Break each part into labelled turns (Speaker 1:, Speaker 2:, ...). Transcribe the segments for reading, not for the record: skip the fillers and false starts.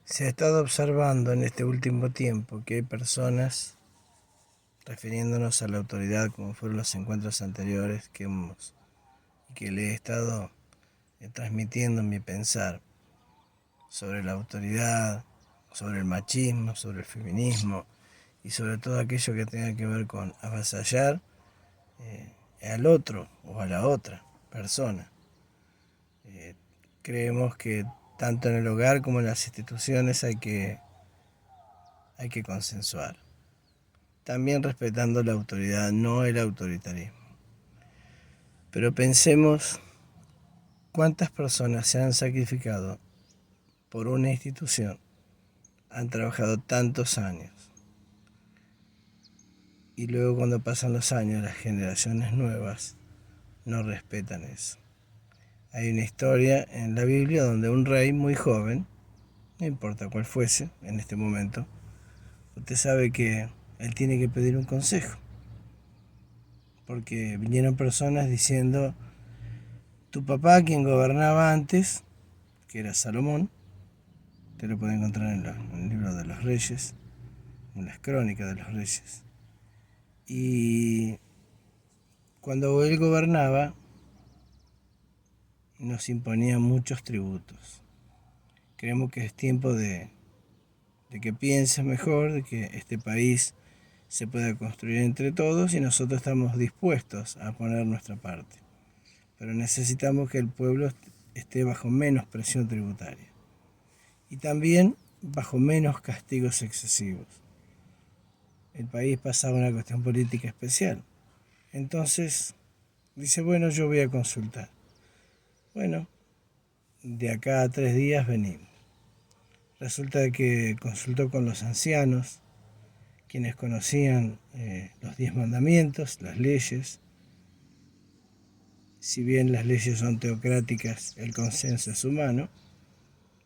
Speaker 1: Se ha estado observando en este último tiempo que hay personas, refiriéndonos a la autoridad como fueron los encuentros anteriores que le he estado transmitiendo mi pensar sobre la autoridad, sobre el machismo, sobre el feminismo y sobre todo aquello que tenga que ver con avasallar al otro o a la otra persona. Eh, Creemos que tanto en el hogar como en las instituciones hay que consensuar, también respetando la autoridad, no el autoritarismo. Pero pensemos cuántas personas se han sacrificado por una institución, han trabajado tantos años, y luego cuando pasan los años las generaciones nuevas no respetan eso. Hay una historia en la Biblia donde un rey muy joven, no importa cuál fuese en este momento, usted sabe que él tiene que pedir un consejo, porque vinieron personas diciendo: tu papá, quien gobernaba antes, que era Salomón, te lo puede encontrar en el libro de los Reyes, en las crónicas de los Reyes, y cuando él gobernaba nos imponía muchos tributos. Creemos que es tiempo de que piense mejor, de que este país se pueda construir entre todos y nosotros estamos dispuestos a poner nuestra parte. Pero necesitamos que el pueblo esté bajo menos presión tributaria y también bajo menos castigos excesivos. El país pasaba una cuestión política especial. Entonces dice: bueno, yo voy a consultar. Bueno, de acá a 3 días venimos. Resulta que consultó con los ancianos, quienes conocían los 10 mandamientos, las leyes. Si bien las leyes son teocráticas, el consenso es humano,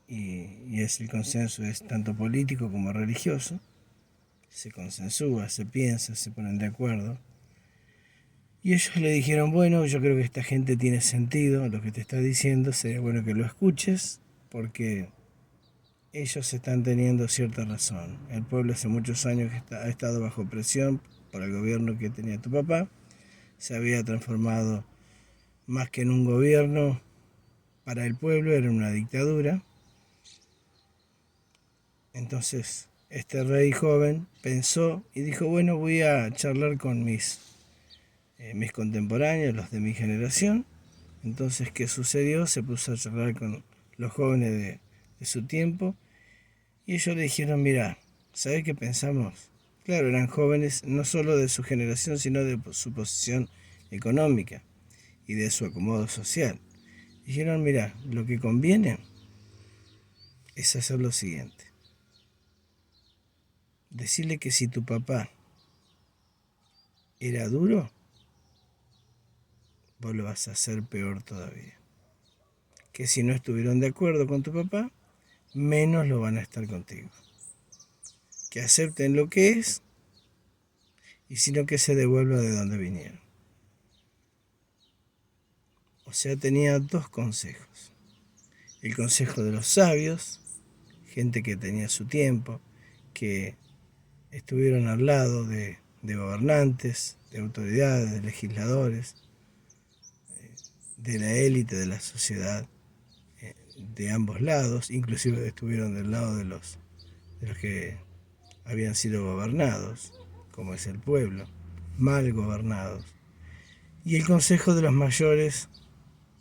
Speaker 1: y el consenso es tanto político como religioso. Se consensúa, se piensa, se ponen de acuerdo. Y ellos le dijeron: bueno, yo creo que esta gente tiene sentido lo que te está diciendo, sería bueno que lo escuches, porque ellos están teniendo cierta razón. El pueblo hace muchos años que ha estado bajo presión por el gobierno que tenía tu papá. Se había transformado más que en un gobierno para el pueblo, era una dictadura. Entonces este rey joven pensó y dijo: bueno, voy a charlar con mis contemporáneos, los de mi generación. Entonces, ¿qué sucedió? Se puso a charlar con los jóvenes de su tiempo y ellos le dijeron: mira, ¿sabes qué pensamos? Claro, eran jóvenes no solo de su generación, sino de su posición económica y de su acomodo social. Dijeron: mira, lo que conviene es hacer lo siguiente. Decirle que si tu papá era duro, vos lo vas a hacer peor todavía. Que si no estuvieron de acuerdo con tu papá, menos lo van a estar contigo. Que acepten lo que es y sino que se devuelva de donde vinieron. O sea, tenía dos consejos. El consejo de los sabios, gente que tenía su tiempo, que estuvieron al lado de gobernantes, de autoridades, de legisladores, de la élite de la sociedad, de ambos lados, inclusive estuvieron del lado de los que habían sido gobernados, como es el pueblo, mal gobernados. Y el consejo de los mayores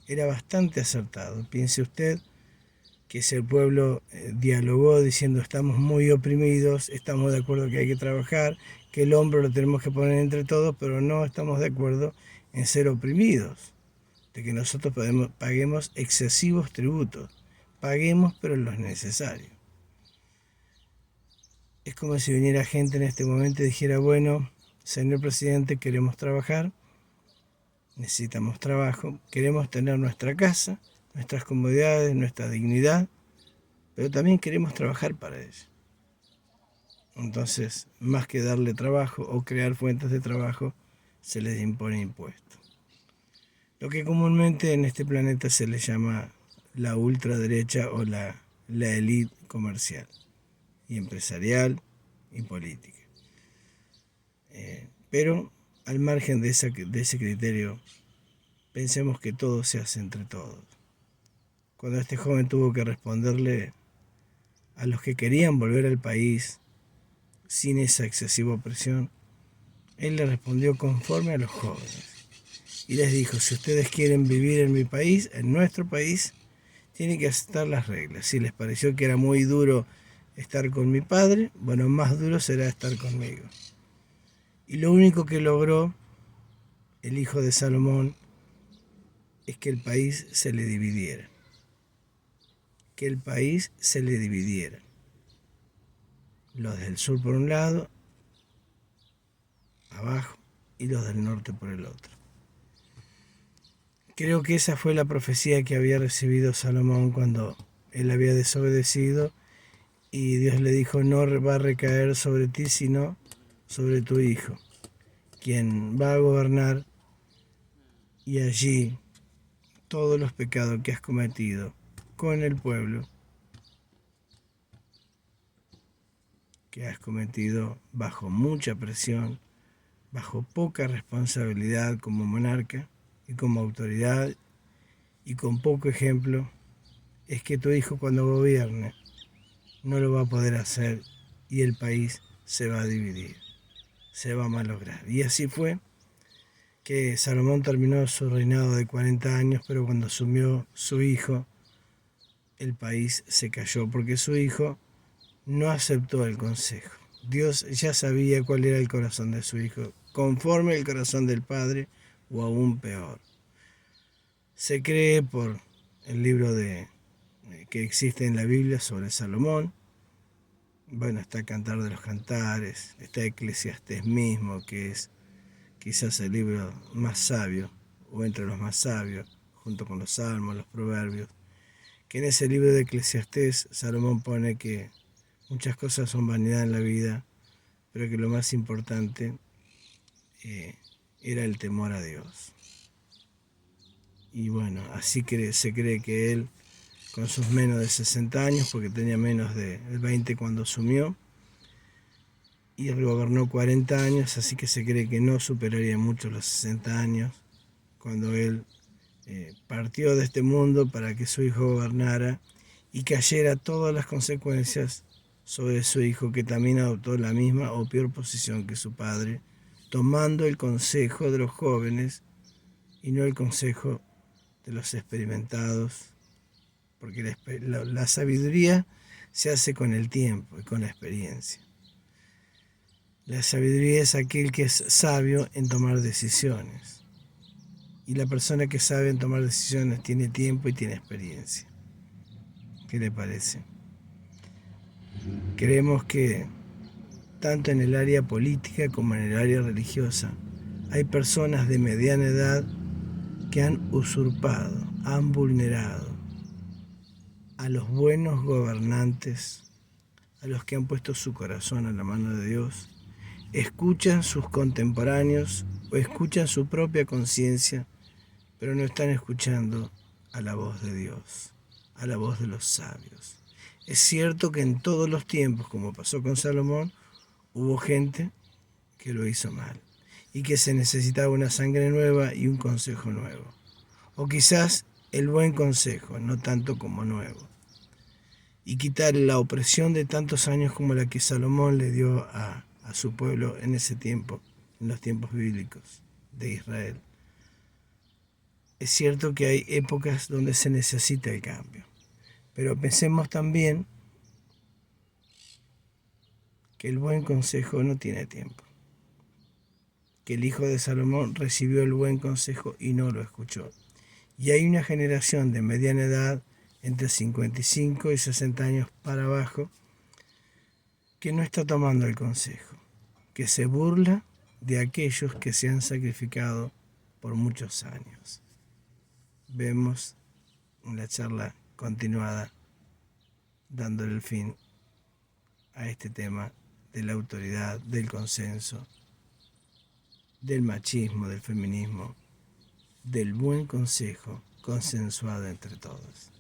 Speaker 1: era bastante acertado. Piense usted que si el pueblo dialogó diciendo: estamos muy oprimidos, estamos de acuerdo que hay que trabajar, que el hombro lo tenemos que poner entre todos, pero no estamos de acuerdo en ser oprimidos, de que nosotros paguemos excesivos tributos, paguemos pero los necesarios. Es como si viniera gente en este momento y dijera: bueno, señor presidente, queremos trabajar, necesitamos trabajo, queremos tener nuestra casa, nuestras comodidades, nuestra dignidad, pero también queremos trabajar para ello. Entonces, más que darle trabajo o crear fuentes de trabajo, se les impone impuestos. Lo que comúnmente en este planeta se le llama la ultraderecha o la élite comercial y empresarial y política. Pero al margen de ese criterio, pensemos que todo se hace entre todos. Cuando este joven tuvo que responderle a los que querían volver al país sin esa excesiva presión, él le respondió conforme a los jóvenes. Y les dijo, si ustedes quieren vivir en mi país, en nuestro país, tienen que aceptar las reglas. Si les pareció que era muy duro estar con mi padre, bueno, más duro será estar conmigo. Y lo único que logró el hijo de Salomón es que el país se le dividiera. Que el país se le dividiera. Los del sur por un lado, abajo, y los del norte por el otro. Creo que esa fue la profecía que había recibido Salomón cuando él había desobedecido y Dios le dijo, no va a recaer sobre ti, sino sobre tu hijo, quien va a gobernar, y allí todos los pecados que has cometido con el pueblo, que has cometido bajo mucha presión, bajo poca responsabilidad como monarca y como autoridad y con poco ejemplo, es que tu hijo cuando gobierne no lo va a poder hacer y el país se va a dividir, se va a malograr. Y así fue que Salomón terminó su reinado de 40 años, pero cuando asumió su hijo, el país se cayó porque su hijo no aceptó el consejo. Dios ya sabía cuál era el corazón de su hijo, conforme el corazón del padre o aún peor. Se cree por el libro que existe en la Biblia sobre Salomón. Bueno, está Cantar de los Cantares, está Eclesiastés mismo, que es quizás el libro más sabio, o entre los más sabios, junto con los Salmos, los Proverbios, que en ese libro de Eclesiastés Salomón pone que muchas cosas son vanidad en la vida, pero que lo más importante era el temor a Dios. Y bueno, así que se cree que él, con sus menos de 60 años, porque tenía menos de 20 cuando asumió, y él gobernó 40 años, así que se cree que no superaría mucho los 60 años, cuando él partió de este mundo para que su hijo gobernara y cayera todas las consecuencias sobre su hijo, que también adoptó la misma o peor posición que su padre, tomando el consejo de los jóvenes y no el consejo de los experimentados, porque la sabiduría se hace con el tiempo y con la experiencia. La sabiduría es aquel que es sabio en tomar decisiones. Y la persona que sabe en tomar decisiones tiene tiempo y tiene experiencia. ¿Qué le parece? Creemos que tanto en el área política como en el área religiosa hay personas de mediana edad que han usurpado, han vulnerado a los buenos gobernantes, a los que han puesto su corazón a la mano de Dios, escuchan sus contemporáneos o escuchan su propia conciencia, pero no están escuchando a la voz de Dios, a la voz de los sabios. Es cierto que en todos los tiempos, como pasó con Salomón, hubo gente que lo hizo mal y que se necesitaba una sangre nueva y un consejo nuevo. O quizás el buen consejo, no tanto como nuevo. Y quitar la opresión de tantos años como la que Salomón le dio a su pueblo en ese tiempo, en los tiempos bíblicos de Israel. Es cierto que hay épocas donde se necesita el cambio, pero pensemos también que el buen consejo no tiene tiempo, que el hijo de Salomón recibió el buen consejo y no lo escuchó. Y hay una generación de mediana edad, entre 55 y 60 años para abajo, que no está tomando el consejo, que se burla de aquellos que se han sacrificado por muchos años. Vemos en la charla continuada dándole el fin a este tema de la autoridad, del consenso, del machismo, del feminismo, del buen consejo consensuado entre todos.